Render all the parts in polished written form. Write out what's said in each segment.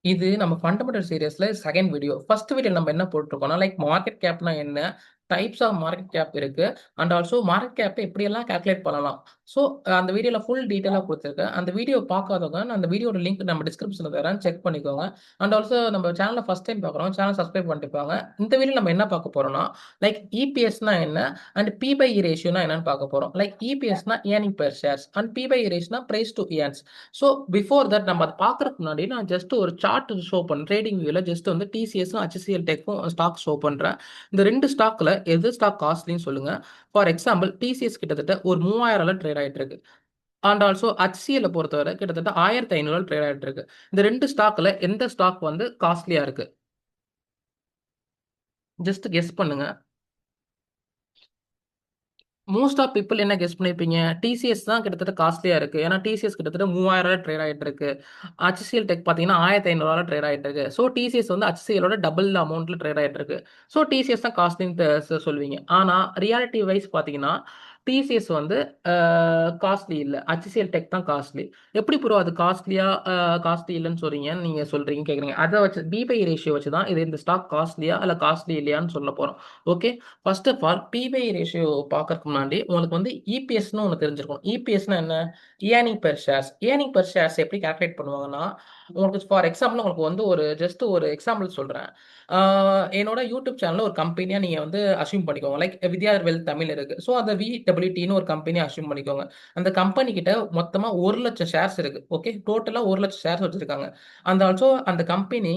இது நம்ம ஃபண்டமெண்டல் சீரிஸ்ல செகண்ட் வீடியோ. ஃபர்ஸ்ட் வீடியோ நம்ம என்ன போட்டுருக்கோம்னா, லைக் மார்க்கெட் கேப்னா என்ன? டைப்ஸ் ஆஃப் மார்க்கெட் கேப் இருக்கு. அண்ட் ஆல்சோ மார்க்கெட் கேப்ப எப்படியெல்லாம் கால்குலேட் பண்ணலாம்? ஸோ அந்த வீடியோல ஃபுல் டீட்டெயிலா குடுத்துருக்கேன். அந்த வீடியோ பார்க்காதவங்க, நான் அந்த வீடியோட லிங்க் நம்ம டிஸ்கிரிப்ஷன்ல தரேன். செக் பண்ணிக்கோங்க. அண்ட் ஆல்சோ நம்ம சேனல ஃபர்ஸ்ட் டைம் பார்க்குறவங்க சேனல் சப்ஸ்கிரைப் பண்ணிட்டு போங்க. இந்த வீடியோல நம்ம என்ன பார்க்க போறோம்னா, லைக் இபிஎஸ்னா என்ன? அண்ட் பி பை இ ரேஷியோனா என்னன்னு பார்க்க போறோம். லைக் இபிஎஸ்னா earning per shares and P by E ரேஷியோனா price to earns. So before that நம்ம அதை பார்க்கறதுக்கு முன்னாடி நான் ஜஸ்ட் ஒரு சார்ட் ஷோ பண்ணுறேன். ட்ரேடிங் வியூவில் ஜஸ்ட் வந்து டிசிஎஸும் ஹெச்சிஎல் டெக்கும் ஸ்டாக் ஷோ பண்ணுறேன். இந்த ரெண்டு ஸ்டாக்ல எது ஸ்டாக் காஸ்ட்லின்னு சொல்லுங்க. ஃபார் எக்ஸாம்பிள் டிசிஎஸ் கிட்டத்தட்ட ஒரு 3000 ட்ரேட் ஆயிட்டு இருக்கு. அண்ட் ஆல்சோ ஹெச்சிஎல் பொறுத்தவரை கிட்டத்தட்ட 1500 ட்ரேட் ஆயிட்டு இருக்கு. இந்த ரெண்டு ஸ்டாக்ல எந்த ஸ்டாக் வந்து காஸ்ட்லியா இருக்கு? ஜஸ்ட் கெஸ் பண்ணுங்க. மோஸ்ட் ஆஃப் பீப்புள் என்ன கெஸ் பண்ணிருப்பீங்க? டிசிஎஸ் தான் கிட்டத்தட்ட காஸ்ட்லியா இருக்கு. ஏன்னா டிசிஎஸ் கிட்டத்தட்ட 3000 ட்ரேட் ஆயிட்டு இருக்கு. HCL டெக் பார்த்தீங்கன்னா 1500 ட்ரேட் ஆயிட்டு இருக்கு. ஸோ டிசிஎஸ் வந்து HCLோட டபுள் அமௌண்ட்ல ட்ரேட் ஆயிட்டு இருக்கு. ஸோ டிசிஎஸ் தான் காஸ்ட்லின்னு சொல்லுவீங்க. ஆனா ரியாலிட்டி வைஸ் பார்த்தீங்கன்னா டிசிஎஸ் வந்து காஸ்ட்லி இல்ல. HCL டெக் தான் காஸ்ட்லி. எப்படி ப்ரோ அது காஸ்ட்லியா காஸ்ட்லி இல்லைன்னு சொல்றீங்கன்னு நீங்க சொல்றீங்க கேக்குறீங்க. அதை வச்சு பிபை ரேஷியோ வச்சு தான் இது இந்த ஸ்டாக் காஸ்ட்லியா இல்ல காஸ்ட்லி இல்லையான்னு சொல்ல போறோம். Okay. First of all P by ratio பார்க்கறதுக்கு முன்னாடி உங்களுக்கு வந்து இபிஎஸ்னு ஒன்று தெரிஞ்சிருக்கும். இபிஎஸ்னா என்ன? Earning per shares. Earning per shares எப்படி கால்குலேட் பண்ணுவாங்கன்னா, உங்களுக்கு ஃபார் எக்ஸாம்பிள் உங்களுக்கு வந்து ஒரு ஜஸ்ட் ஒரு எக்ஸாம்பிள் சொல்றேன். என்னோட யூடியூப் சேனல்ல ஒரு கம்பெனியா நீங்க வந்து அஸ்யூம் பண்ணிக்கோங்க. லைக் வித்யா வெல்த் தமிழ் இருக்கு. ஸோ அந்த விடபிள்யூடின்னு ஒரு கம்பெனி அஸ்யூம் பண்ணிக்கோங்க. அந்த கம்பெனி கிட்ட மொத்தமா 1,00,000 ஷேர்ஸ் இருக்கு. ஓகே. டோட்டலா 1,00,000 ஷேர்ஸ் வச்சிருக்காங்க. அந்த ஆல்சோ அந்த கம்பெனி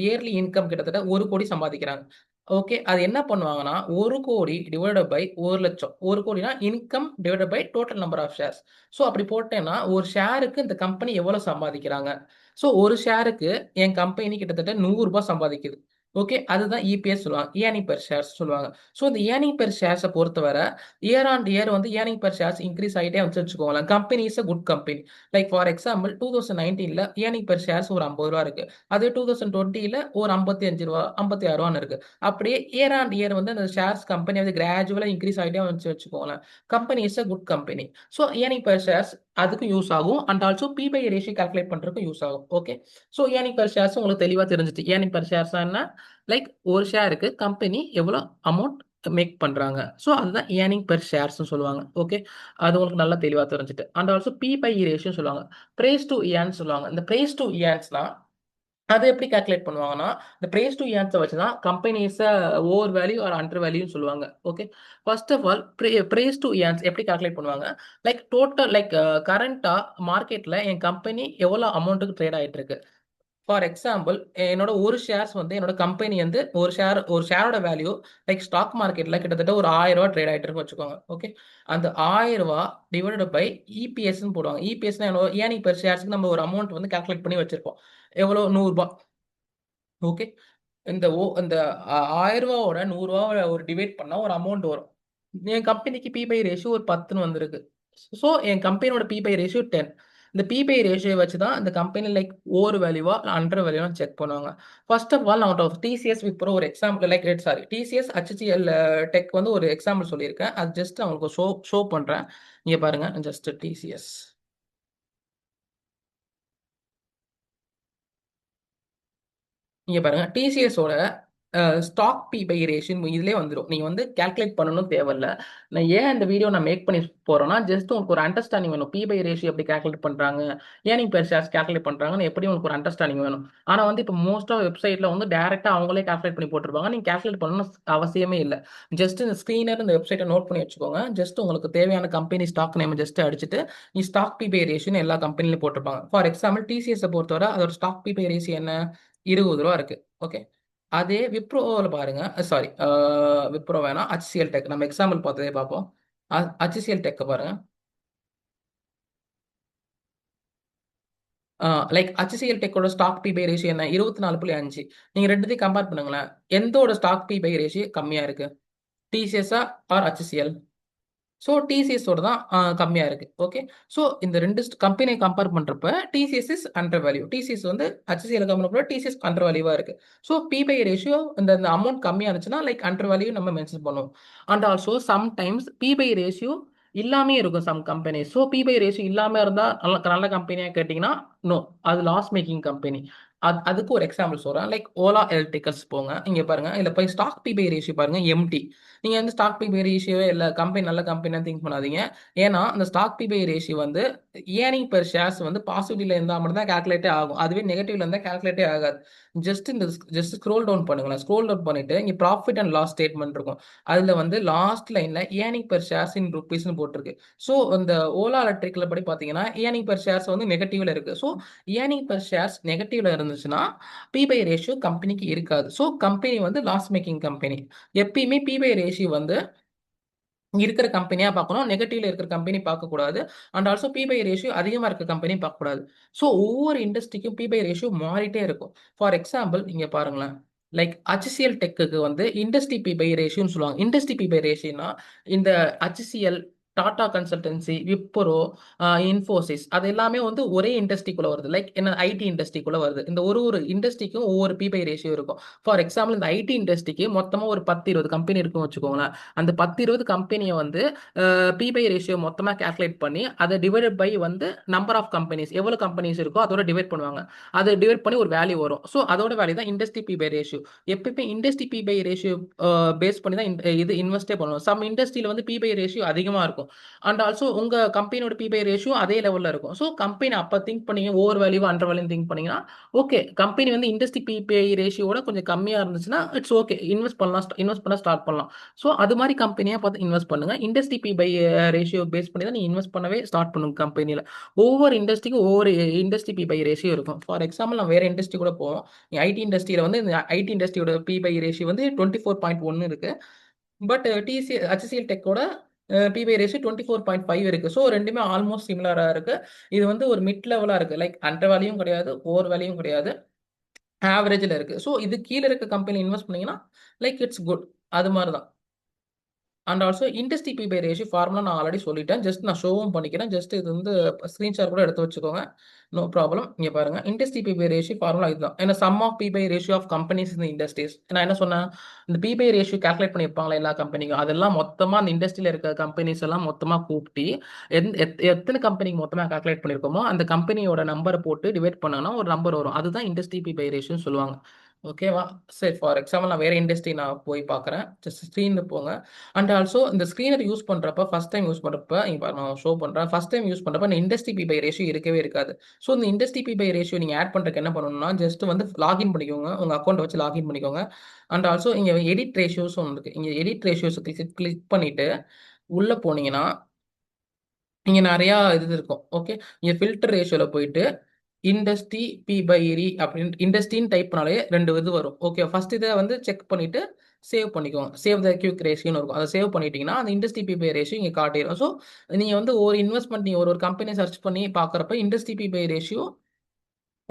இயர்லி இன்கம் கிட்டத்தட்ட 1,00,00,000 சம்பாதிக்கிறாங்க. ஓகே. அது என்ன பண்ணுவாங்கன்னா, 1,00,00,000 டிவைடட் பை 1,00,000. 1,00,00,000னா income divided by total number of shares. So அப்படி போட்டேன்னா, ஒரு ஷேருக்கு இந்த கம்பெனி எவ்வளவு சம்பாதிக்கிறாங்க? ஸோ ஒரு ஷேருக்கு என் கம்பெனி கிட்டத்தட்ட ரூ. 100 சம்பாதிக்குது. ஓகே. அதுதான் இபிஎஸ் சொல்லுவாங்க. ஏர்னிங் பெர் ஷேர்ஸ் சொல்லுவாங்க. ஸோ இந்த ஏர்னிங் பெர் ஷேர்ஸ பொறுத்தவரை, இயர் ஆன் இயர் வந்து ஏர்னிங் பெர் ஷேர்ஸ் இன்கிரீஸ் ஆயிட்டே வந்துச்சு வச்சுக்கோங்களேன். Company is a good company. Like for example 2019ல ஏர்னிங் பெர் ஷேர்ஸ் ஒரு ரூ. 50 இருக்கு. அதே 2020ல ஒரு ரூ. 55 ரூ. 56 இருக்கு. அப்படியே இயர் ஆன் இயர் வந்து அந்த ஷேர்ஸ் கம்பெனி வந்து கிராஜுவலா இன்க்ரீஸ் ஆகிட்டே வந்துச்சு வச்சுக்கோங்களேன். Company is a good company. So earning per shares அதுக்கு யூஸ் ஆகும். And also P by ratio calculate பண்றதுக்கு யூஸ் ஆகும். Okay. So earning per shares உங்களுக்கு தெளிவா தெரிஞ்சுட்டு. ஏர்னிங் பெர் ஷேர்ஸ் என்ன? லைக் ஒரு ஷேருக்கு கம்பெனி எவ்வளோ அமௌண்ட் மேக் பண்றாங்க. ஸோ அதுதான் ஏர்னிங் பெர் ஷேர்ஸ்னு சொல்லுவாங்க. ஓகே. அது உங்களுக்கு நல்லா தெளிவா தெரிஞ்சுட்டு. And also P by ratio சொல்லுவாங்க. பிரைஸ் டு ஏர்ன் சொல்லுவாங்க. இந்த பிரைஸ் டு ஏர்ன்ஸ்னா அது எப்படி கால்குலேட் பண்ணுவாங்கன்னா, இந்த பிரைஸ் டு ஏர்ன்ஸ வச்சு தான் கம்பெனிஸ ஓவர் வேல்யூ ஆர் அண்டர் வேல்யூன்னு சொல்லுவாங்க. Okay. First of all price to earns எப்படி கால்குலேட் பண்ணுவாங்க? லைக் டோட்டல் லைக் கரண்ட்டா மார்க்கெட்ல என் கம்பெனி எவ்வளோ அமௌண்ட்டுக்கு ட்ரேட் ஆயிட்டு இருக்கு. ஃபார் எக்ஸாம்பிள் என்னோட ஒரு ஷேர்ஸ் வந்து என்னோட கம்பெனி வந்து ஒரு ஷேரோட வேல்யூ லைக் ஸ்டாக் மார்க்கெட்ல கிட்டத்தட்ட ஒரு ரூ. 1000 ட்ரேட் ஆயிட்டு இருக்கு வச்சுக்கோங்க. ஓகே. அந்த ரூ. 1000 டிவைடட் பை இபிஎஸ்ன்னு போடுவாங்க. இபிஎஸ்னா ஏர்னிங் பெர் ஷேர்ஸ்க்கு நம்ம ஒரு அமௌண்ட் வந்து கால்குலேட் பண்ணி வச்சிருப்போம். எவ்வளோ? ரூ. 100. ஓகே. இந்த ரூ. 1000வோட ரூ. 100 ஒரு டிவைட் பண்ணா ஒரு அமௌண்ட் வரும். என் கம்பெனிக்கு பி பை ரேஷியோ ஒரு 10ன்னு வந்திருக்கு. ஸோ என் கம்பெனியோட பி பை ரேஷியோ 10. இந்த பி பை ரேஷியோ வச்சு தான் இந்த கம்பெனி லைக் ஓவர் வேல்யூவா அண்டர் வேல்யூவா செக் பண்ணுவாங்க. ஃபர்ஸ்ட் ஆஃப் ஆல் நான் டிசிஎஸ் விப்ரோ ஒரு example like sorry TCS HCL tech வந்து ஒரு எக்ஸாம்பிள் சொல்லியிருக்கேன். அது ஜஸ்ட் அவங்களுக்கு ஷோ ஷோ பண்றேன். இங்க பாருங்க. ஜஸ்ட் டிசிஎஸ் இங்க பாருங்க. டிசிஎஸோட ஸ்டாக் பி பை ரேஷியோ இதுலயே வந்துடும். நீங்க வந்து கால்குலேட் பண்ணணும் தேவையில்ல. நான் ஏன் இந்த வீடியோ நான் மேக் பண்ணி போறேன்னா, ஜஸ்ட் உங்களுக்கு ஒரு அண்டர்ஸ்டாண்டிங் வேணும். பி பை ரேஷியோ எப்படி கால்குலேட் பண்றாங்க, ஏர்னிங் பெர் ஷேர்ஸ் கால்குலேட் பண்றாங்கன்னு எப்படி உங்களுக்கு ஒரு அண்டர்ஸ்டாண்டிங் வேணும். ஆனா வந்து இப்போ மோஸ்ட் ஆஃப் வெப்சைட்ல வந்து டைரக்டா அவங்களே கால்குலேட் பண்ணி போட்டுருப்பாங்க. நீங்க கால்குலேட் பண்ணணும் அவசியமே இல்லை. ஜஸ்ட் இந்த ஸ்கிரீனர் இந்த வெப்சைட்டை நோட் பண்ணி வச்சுக்கோங்க. ஜஸ்ட் உங்களுக்கு தேவையான கம்பெனி ஸ்டாக் நேம் ஜஸ்ட் அடிச்சுட்டு நீ ஸ்டாக் பி பை ரேஷியோன்னு எல்லா கம்பெனிலையும் போட்டிருப்பாங்க. ஃபார் எக்ஸாம்பிள் டிசிஎஸ் பொறுத்தவரை அதோட ஸ்டாக் பி பை ரேஷியோ என்ன? ரூ. 20 இருக்கு. ஓகே. அதே விப்ரோவில் பாருங்க. சாரி, விப்ரோ வேணாம். HCL டெக் நம்ம எக்ஸாம்பிள் பார்த்ததே பார்ப்போம். HCL டெக் பாருங்க. லைக் HCL டெக்கோட ஸ்டாக் பி பை ரேஷியோ என்ன? 24.5. நீங்க ரெண்டுத்தையும் கம்பேர் பண்ணுங்களேன். எந்தோட ஸ்டாக் பி பை ரேஷியோ கம்மியா இருக்கு? டிசிஎஸ்ஆ ஆர் HCL? ஸோ டிசிஎஸோட தான் கம்மியா இருக்கு. ஓகே. ஸோ இந்த ரெண்டு கம்பெனியை கம்பேர் பண்றப்ப TCS is under value. TCS வந்து HCL கம்பேர் பண்ண டிசிஎஸ் அண்டர் வேல்யூவா இருக்கு. ஸோ பி பை ரேஷியோ இந்த அமௌண்ட் கம்மியா இருந்துச்சுன்னா லைக் அண்டர் வேல்யூ நம்ம மென்ஷன் பண்ணுவோம். And also sometimes P by ratio இல்லாமே இருக்கும் some company. So P by ratio இல்லாம இருந்தா நல்ல நல்ல கம்பெனியா கேட்டீங்கன்னா நோ, அது லாஸ் மேக்கிங் கம்பெனி. அதுக்கு ஒரு எக்ஸாம்பிள் சொல்றேன். லைக் ஓலா எலக்ட்ரிக்கல்ஸ் போங்க. இங்க பாருங்க. இதுல போய் ஸ்டாக் பி பை ரேஷியோ பாருங்க எம்டி. நீங்க வந்து ஸ்டாக் பி பை ரேஷியோவே இல்ல கம்பெனி நல்ல கம்பெனியா திங்க் பண்ணாதீங்க. ஏன்னா அந்த ஸ்டாக் பி பை ரேஷியோ வந்து ஏர்னிங் பெர் ஷேர்ஸ் வந்து பாசிட்டிவ்ல இருந்தா மட்டும் தான் கால்குலேட்டே ஆகும். அதுவே நெகட்டிவ்ல இருந்தா கால்குலேட்டே ஆகாது. ஜஸ்ட் ஸ்க்ரோல் டவுன் பண்ணுங்களேன். ஸ்க்ரோல் டவுன் பண்ணிட்டு இங்க ப்ராஃபிட் அண்ட் லாஸ் ஸ்டேட்மெண்ட் இருக்கும். அதுல வந்து லாஸ்ட் லைன்ல ஏர்னிங் பெர் ஷேர்ஸ் இன் ருபீஸ்னு போட்டிருக்கு. ஸோ இந்த ஓலா எலக்ட்ரிக்கல் படி பாத்தீங்கன்னா ஏர்னிங் பெர் ஷேர்ஸ் வந்து நெகட்டிவ்ல இருக்கு. ஸோ ஏர்னிங் பெர் ஷேர்ஸ் நெகட்டிவ்ல இருந்துச்சுன்னா பி பை ரேஷியோ கம்பெனிக்கு இருக்காது. ஸோ கம்பெனி வந்து லாஸ் மேக்கிங் கம்பெனி. எப்பயுமே பி பை ரேஷியோ வந்து இருக்கிற கம்பெனியா பார்க்கணும், நெகட்டிவ்ல இருக்கிற கம்பெனி பார்க்கக்கூடாது. And also P by ratio அதிகமாக இருக்க கம்பெனி பார்க்கக்கூடாது. ஸோ ஒவ்வொரு இண்டஸ்ட்ரிக்கும் பி பை ரேஷியோ மாறிட்டே இருக்கும். ஃபார் எக்ஸாம்பிள் இங்க பாருங்களேன். லைக் HCL டெக்குக்கு வந்து இண்டஸ்ட்ரி பி பை ரேஷியோன்னு சொல்லுவாங்க. இண்டஸ்ட்ரி பி பை ரேஷியோனா இந்த HCL, டாடா கன்சல்டன்சி, விப்ரோ, இன்ஃபோசிஸ் அது எல்லாமே வந்து ஒரே இண்டஸ்ட்ரிக்குள்ள வருது. லைக் என்ன ஐடி இண்டஸ்ட்ரிக்குள்ள வருது. இந்த ஒரு இண்டஸ்ட்ரிக்கும் ஒவ்வொரு பி பை ரேஷியோ இருக்கும். ஃபார் எக்ஸாம்பிள் இந்த ஐடி இண்டஸ்ட்ரிக்கு மொத்தமா ஒரு 10, 20 கம்பெனி இருக்குன்னு வச்சுக்கோங்களேன். அந்த 10, 20 கம்பெனியை வந்து பி பை ரேஷியோ மொத்தமாக கேல்குலேட் பண்ணி அதை டிவைடட் பை வந்து நம்பர் ஆஃப் கம்பெனிஸ் எவ்வளோ கம்பெனிஸ் இருக்கோ அதோட டிவைட் பண்ணுவாங்க. அதை டிவைட் பண்ணி ஒரு வேல்யூ வரும். ஸோ அதோட வேல்யூ தான் இண்டஸ்ட்ரி பி பை ரேஷியோ. எப்பயுமே industry P by ratio base பண்ணி தான் இது இன்வெஸ்டே பண்ணுவோம். சம் இண்டஸ்ட்ரியில் வந்து பி பை ரேஷியோ அதிகமாக இருக்கும். அண்ட் ஆல்சோ உங்க கம்பெனியோட பி பை ரேஷியோ அதே லெவலில் இருக்கும். ஸோ கம்பெனி அப்போ திங்க் பண்ணீங்க over value under value think பண்ணீங்கன்னா ஓகே கம்பெனி வந்து இண்டஸ்ட்ரி பிபிஐ ரேஷியோட கொஞ்சம் கம்மியாக இருந்துச்சுன்னா இட்ஸ் ஓகே இன்வெஸ்ட் பண்ண ஸ்டார்ட் பண்ணலாம். ஸோ அது மாதிரி கம்பெனியாக பார்த்து இன்வெஸ்ட் பண்ணுங்க. இண்டஸ்ட்ரி பிபை ரேஷியோ பேஸ் பண்ணி தான் நீ இன்வெஸ்ட் பண்ணவே ஸ்டார்ட் பண்ணுங்க கம்பெனியில். ஒவ்வொரு இண்டஸ்ட்ரிக்கும் ஒவ்வொரு இண்டஸ்ட்ரி பிபை ரேஷியோ இருக்கும். ஃபார் எக்ஸாம்பிள் நான் வேற இண்டஸ்ட்ரி கூட போவோம். ஐடி இண்டஸ்ட்ரியில் வந்து இந்த ஐடி இண்டஸ்ட்ரியோட பிபை ரேஷியோ வந்து 24.1 இருக்கு. பட் HCL டெக்கோட பிபை ரேஷியோ 24.5 இருக்கு. ஸோ ரெண்டுமே ஆல்மோஸ்ட் சிமிலராக இருக்கு. இது வந்து ஒரு மிட் லெவலாக இருக்கு. லைக் அண்டர் வேல்யூயும் கிடையாது, ஓவர் வேல்யூயும் கிடையாது, ஆவரேஜில் இருக்கு. ஸோ இது கீழே இருக்க கம்பெனி இன்வெஸ்ட் பண்ணீங்கன்னா லைக் இட்ஸ் குட். அது மாதிரி தான். And also industry P by ratio formula நான் ஆல்ரெடி சொல்லிட்டேன். ஜஸ்ட் நான் ஷோவும் பண்ணிக்கிறேன். ஜஸ்ட் இது வந்து ஸ்க்ரீன்ஷாட் கூட எடுத்து வச்சுக்கோங்க. No problem. இங்கே பாருங்க industry P by ratio formula இதுதான். ஏன்னா sum of P by ratio of companies இந்த இண்டஸ்ட்ரீஸ். நான் என்ன சொன்னேன், இந்த பி பை ரேஷியோ கால்குலேட் பண்ணியிருப்பாங்களா எல்லா கம்பெனிக்கும், அதெல்லாம் மொத்தமாக அந்த இண்டஸ்ட்ரியில் இருக்க கம்பெனிஸ் எல்லாம் மொத்தமாக கூப்பிட்டு எத்தனை கம்பெனிக்கு மொத்தமாக கால்குலேட் பண்ணியிருக்கோமோ அந்த கம்பெனியோட நம்பரை போட்டு டிவைட் பண்ணோன்னா ஒரு நம்பர் வரும். அதுதான் இண்டஸ்ட்ரி பி பை ரேஷியோன்னு சொல்லுவாங்க. ஓகேவா? சரி ஃபார் எக்ஸாம்பிள் நான் வேற இண்டஸ்ட்ரி நான் போய் பார்க்குறேன். ஜஸ்ட் ஸ்க்ரீனில் போங்க. அண்ட் ஆல்சோ இந்த ஸ்க்ரீனர் யூஸ் பண்ணுறப்ப ஃபர்ஸ்ட் டைம் யூஸ் பண்ணுறப்ப இப்போ நான் ஷோ பண்ணுறேன். ஃபர்ஸ்ட் டைம் யூஸ் பண்ணுறப்ப இந்த இண்டஸ்ட்ரி பி பை ரேஷியோ இருக்கவே இருக்காது. ஸோ இந்த இண்டஸ்ட்ரி பி பை ரேஷியோ நீங்கள் ஆட் பண்ணுறதுக்கு என்ன பண்ணணும்னா ஜஸ்ட் வந்து லாகின் பண்ணிக்கோங்க. உங்கள் அக்கௌண்ட் வச்சு லாகின் பண்ணிக்கோங்க. அண்ட் ஆல்சோ இங்கே எடிட் ரேஷியோஸ் ஒன்று இருக்குது. இங்கே எடிட் ரேஷியோஸ் கிளிக் பண்ணிவிட்டு உள்ளே போனீங்கன்னா இங்கே நிறையா இது இருக்கும். ஓகே, இங்கே ஃபில்டர் ரேஷியோவில் போயிட்டு இண்டஸ்ட்ரி பி பை ரி அப்படின்னு இண்டஸ்ட்ரின்னு டைப் பண்ணாலே ரெண்டு இது வரும். ஓகே, ஃபர்ஸ்ட் இதை வந்து செக் பண்ணிட்டு சேவ் பண்ணிக்கோங்க. சேவ் த கியூக் ரேஷியோன்னு இருக்கும். அதை சேவ் பண்ணிட்டீங்கன்னா அந்த இண்டஸ்ட்ரி பி பை ரேஷியோ இங்கே காட்டிடும். ஸோ நீங்கள் வந்து ஒரு இன்வெஸ்ட்மெண்ட் நீங்கள் ஒரு கம்பெனி சர்ச் பண்ணி பார்க்குறப்ப இண்டஸ்ட்ரி பி பை ரேஷியோ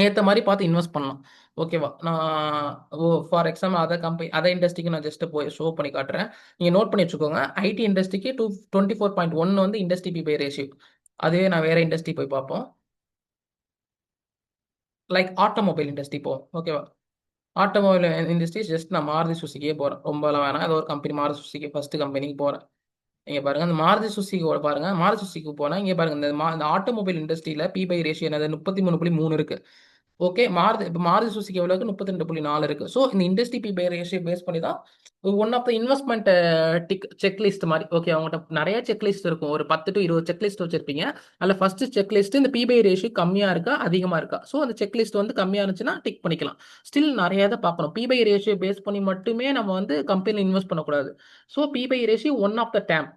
ஏற்ற மாதிரி பார்த்து இன்வெஸ்ட் பண்ணலாம். ஓகேவா? நான் ஃபார் எக்ஸாம்பிள் அதர் இண்டஸ்ட்ரிக்கு நான் ஜஸ்ட் போய் ஷோ பண்ணி காட்டுறேன். நீங்கள் நோட் பண்ணி வச்சுக்கோங்க. ஐடி இண்டஸ்ட்ரிக்கு 24.1 வந்து இண்டஸ்ட்ரி பி பை ரேஷியோ. அதுவே நான் வேற இண்டஸ்ட்ரி போய் பார்ப்போம். லைக் ஆட்டோமொபைல் இண்டஸ்ட்ரி போவோம். ஓகேவா? ஆட்டோமொபைல் இண்டஸ்ட்ரீஸ் ஜஸ்ட் நான் மாருதி சுசுக்கியே போகிறேன். ரொம்பலாம் வேணாம். ஏதோ ஒரு கம்பெனி மாருதி சுசுக்கி ஃபர்ஸ்ட் கம்பெனிக்கு போகிறேன். இங்கே பாருங்க அந்த மாருதி சுசுக்கி பாருங்க. மாருதி சுசுக்கு போனால் இங்கே பாருங்க இந்த ஆட்டோமொபைல் இண்டஸ்ட்ரியில் பி பை ரேஷியோ என்னது 33.3 இருக்கு. ஓகே, மாருதி சுசுகி எவ்வளோக்கு 32.4 இருக்கு. ஸோ இந்த industry P by ratio base பண்ணி தான் one of the investment checklist மாதிரி. ஓகே, அவங்ககிட்ட நிறைய செக்லிஸ்ட் இருக்கும். ஒரு 10 to 20 செக்லிஸ்ட் வச்சிருப்பீங்க. அதில் ஃபர்ஸ்ட் செக்லிஸ்ட் இந்த பி பை ரேஷியோ கம்மியாக இருக்கா அதிகமாக இருக்கா. ஸோ அந்த செக்லிஸ்ட் வந்து கம்மியாக இருந்துச்சுன்னா டிக் பண்ணிக்கலாம். ஸ்டில் நிறைய இதை பார்க்கணும். பி பை ரேஷியோ பேஸ் பண்ணி மட்டுமே நம்ம வந்து கம்பெனியில் இன்வெஸ்ட் பண்ணக்கூடாது. So P by ratio one of the dam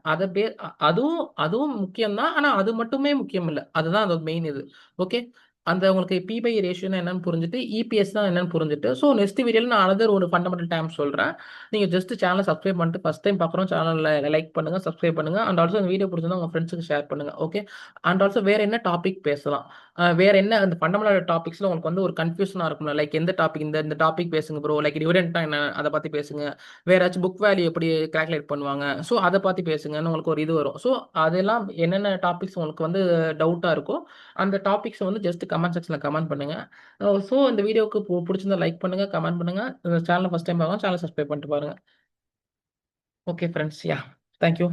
அதுவும் அதுவும் முக்கியம் தான். ஆனால் அது மட்டுமே முக்கியம் இல்லை. அதுதான் அது மெயின் இது. ஓகே, அந்த உங்களுக்கு பி பை ரேஷியோனா என்னன்னு புரிஞ்சுட்டு இபிஎஸ் தான் என்னன்னு புரிஞ்சுட்டு ஸோ நெக்ஸ்ட் வீடியோவில் நான் அனதர் ஒரு ஃபண்டமெண்டல் டைம் சொல்கிறேன். நீங்கள் ஜஸ்ட் சேனலை சப்ஸ்கிரைப் பண்ணிட்டு ஃபஸ்ட் டைம் பார்க்குறோம் சேனலில் லைக் பண்ணுங்கள், சப்ஸ்கிரைப் பண்ணுங்கள். அண்ட் ஆல்சோ இந்த வீடியோ பிடிச்சிருந்தா உங்கள் ஃப்ரெண்ட்ஸுக்கு ஷேர் பண்ணுங்கள். ஓகே, அண்ட் ஆல்சோ வேறு என்ன டாபிக் பேசலாம், வேறு என்ன அந்த ஃபண்டமெண்டல் டாபிக்ஸில் உங்களுக்கு வந்து ஒரு கன்ஃபியூஷனாக இருக்கும்ல. லைக் எந்த டாபிக் இந்த டாபிக் பேசுங்க ப்ரோ, லைக் டிவிடெண்ட்னா என்ன அதை பற்றி பேசுங்க. வேறாச்சும் புக் வேல்யூ எப்படி கால்குலேட் பண்ணுவாங்க, ஸோ அதை பற்றி பேசுங்கன்னு உங்களுக்கு ஒரு இது வரும். ஸோ அதெல்லாம் என்னென்ன டாபிக்ஸ் உங்களுக்கு வந்து டவுட்டாக இருக்கோ அந்த டாபிக்ஸை வந்து ஜஸ்ட் கமெண்ட் செக்ஷனில் கமெண்ட் பண்ணுங்க. ஸோ இந்த வீடியோக்கு பிடிச்சிருந்தா லைக் பண்ணுங்க, கமெண்ட் பண்ணுங்க. சேனலை ஃபஸ்ட் டைம் பார்க்கலாம், சேனல் சப்ஸ்கிரைப் பண்ணிட்டு பாருங்க. ஓகே ஃப்ரெண்ட்ஸ், யா, தேங்க்யூ.